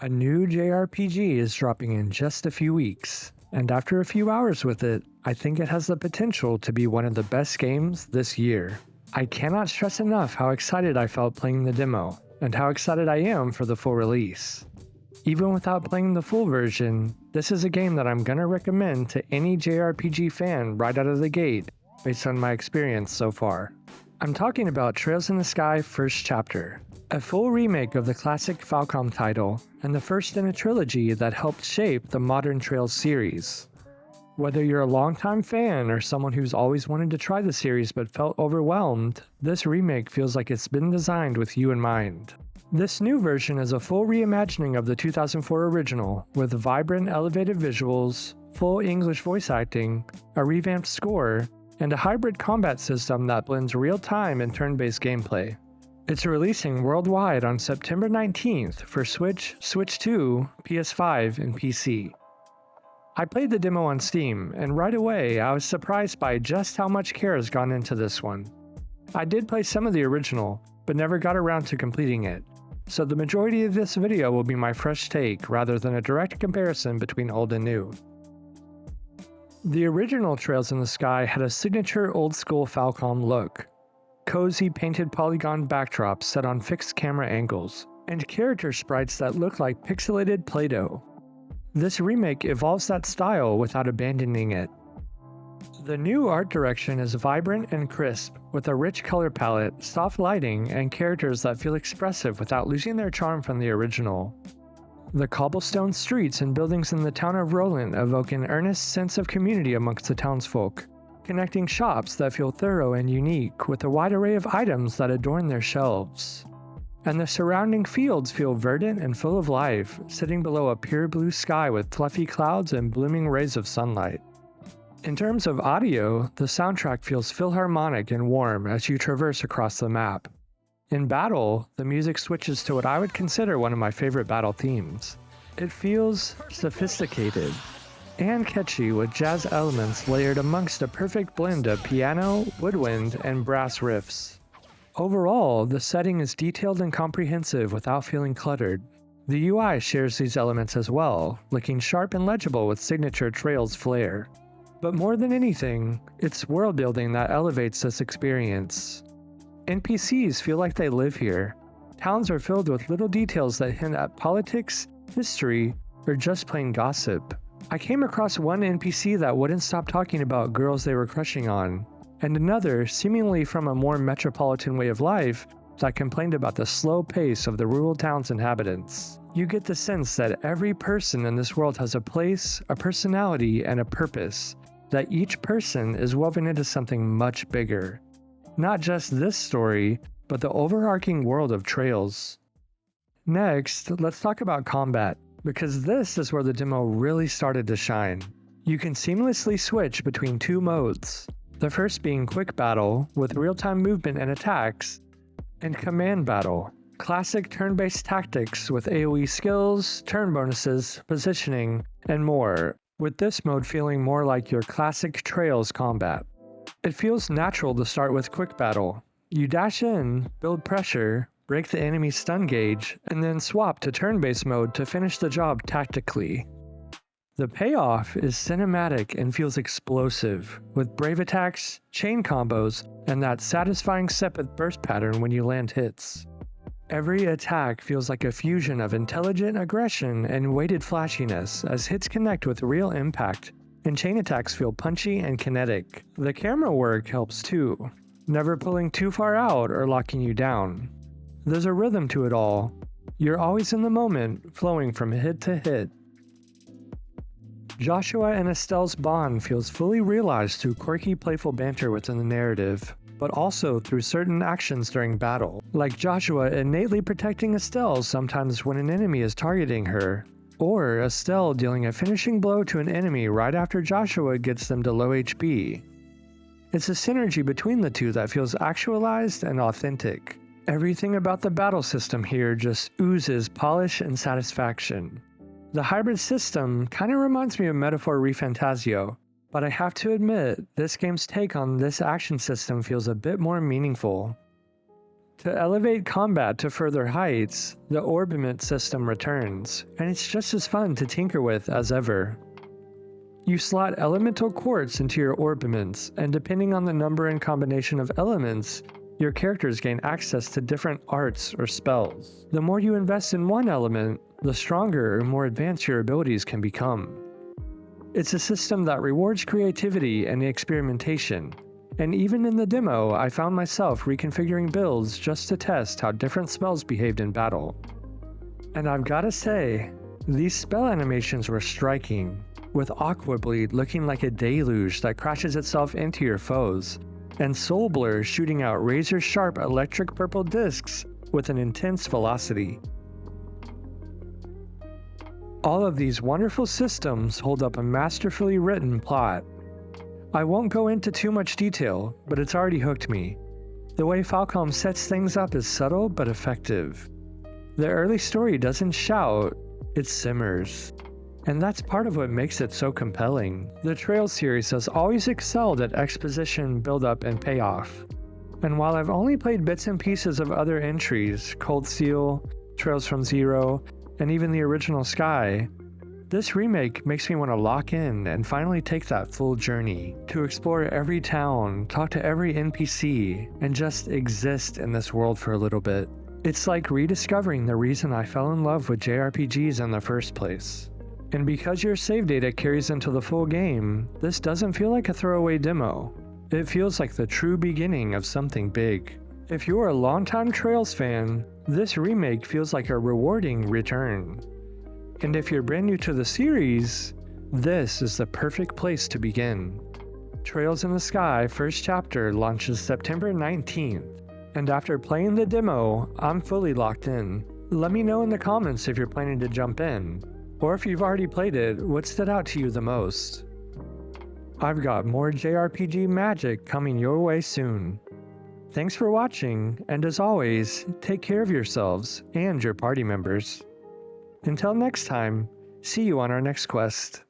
A new JRPG is dropping in just a few weeks, and after a few hours with it, I think it has the potential to be one of the best games this year. I cannot stress enough how excited I felt playing the demo, and how excited I am for the full release. Even without playing the full version, this is a game that I'm gonna recommend to any JRPG fan right out of the gate, based on my experience so far. I'm talking about Trails in the Sky First Chapter, a full remake of the classic Falcom title, and the first in a trilogy that helped shape the modern Trails series. Whether you're a longtime fan or someone who's always wanted to try the series but felt overwhelmed, this remake feels like it's been designed with you in mind. This new version is a full reimagining of the 2004 original, with vibrant elevated visuals, full English voice acting, a revamped score, and a hybrid combat system that blends real-time and turn-based gameplay. It's releasing worldwide on September 19th for Switch, Switch 2, PS5, and PC. I played the demo on Steam, and right away I was surprised by just how much care has gone into this one. I did play some of the original, but never got around to completing it, so the majority of this video will be my fresh take rather than a direct comparison between old and new. The original Trails in the Sky had a signature old-school Falcom look. Cozy painted polygon backdrops set on fixed camera angles, and character sprites that look like pixelated Play-Doh. This remake evolves that style without abandoning it. The new art direction is vibrant and crisp, with a rich color palette, soft lighting, and characters that feel expressive without losing their charm from the original. The cobblestone streets and buildings in the town of Roland evoke an earnest sense of community amongst the townsfolk, connecting shops that feel thorough and unique with a wide array of items that adorn their shelves. And the surrounding fields feel verdant and full of life, sitting below a pure blue sky with fluffy clouds and blooming rays of sunlight. In terms of audio, the soundtrack feels philharmonic and warm as you traverse across the map. In battle, the music switches to what I would consider one of my favorite battle themes. It feels sophisticated and catchy, with jazz elements layered amongst a perfect blend of piano, woodwind, and brass riffs. Overall, the setting is detailed and comprehensive without feeling cluttered. The UI shares these elements as well, looking sharp and legible with signature Trails flair. But more than anything, it's world building that elevates this experience. NPCs feel like they live here. Towns are filled with little details that hint at politics, history, or just plain gossip. I came across one NPC that wouldn't stop talking about girls they were crushing on, and another, seemingly from a more metropolitan way of life, that complained about the slow pace of the rural town's inhabitants. You get the sense that every person in this world has a place, a personality, and a purpose, that each person is woven into something much bigger. Not just this story, but the overarching world of Trails. Next, let's talk about combat, because this is where the demo really started to shine. You can seamlessly switch between two modes, the first being Quick Battle, with real-time movement and attacks, and Command Battle, classic turn-based tactics with AoE skills, turn bonuses, positioning, and more, with this mode feeling more like your classic Trails combat. It feels natural to start with Quick Battle. You dash in, build pressure, break the enemy's stun gauge, and then swap to turn-based mode to finish the job tactically. The payoff is cinematic and feels explosive, with brave attacks, chain combos, and that satisfying Sepith burst pattern when you land hits. Every attack feels like a fusion of intelligent aggression and weighted flashiness as hits connect with real impact, and chain attacks feel punchy and kinetic. The camera work helps too, never pulling too far out or locking you down. There's a rhythm to it all. You're always in the moment, flowing from hit to hit. Joshua and Estelle's bond feels fully realized through quirky, playful banter within the narrative, but also through certain actions during battle, like Joshua innately protecting Estelle sometimes when an enemy is targeting her, or Estelle dealing a finishing blow to an enemy right after Joshua gets them to low HP. It's a synergy between the two that feels actualized and authentic. Everything about the battle system here just oozes polish and satisfaction. The hybrid system kinda reminds me of Metaphor ReFantasio, but I have to admit, this game's take on this action system feels a bit more meaningful. To elevate combat to further heights, the orbiment system returns, and it's just as fun to tinker with as ever. You slot elemental quartz into your orbiments, and depending on the number and combination of elements, your characters gain access to different arts or spells. The more you invest in one element, the stronger and more advanced your abilities can become. It's a system that rewards creativity and experimentation, and even in the demo, I found myself reconfiguring builds just to test how different spells behaved in battle. And I've gotta say, these spell animations were striking, with Aqua Bleed looking like a deluge that crashes itself into your foes, and Soul Blur shooting out razor-sharp electric purple discs with an intense velocity. All of these wonderful systems hold up a masterfully written plot. I won't go into too much detail, but it's already hooked me. The way Falcom sets things up is subtle but effective. The early story doesn't shout, it simmers. And that's part of what makes it so compelling. The Trails series has always excelled at exposition, build-up, and payoff. And while I've only played bits and pieces of other entries, Cold Steel, Trails from Zero, and even the original Sky, this remake makes me want to lock in and finally take that full journey, to explore every town, talk to every NPC, and just exist in this world for a little bit. It's like rediscovering the reason I fell in love with JRPGs in the first place. And because your save data carries into the full game, this doesn't feel like a throwaway demo. It feels like the true beginning of something big. If you're a longtime Trails fan, this remake feels like a rewarding return. And if you're brand new to the series, this is the perfect place to begin. Trails in the Sky first chapter launches September 19th, and after playing the demo, I'm fully locked in. Let me know in the comments if you're planning to jump in, or if you've already played it, what stood out to you the most. I've got more JRPG magic coming your way soon. Thanks for watching, and as always, take care of yourselves and your party members. Until next time, see you on our next quest.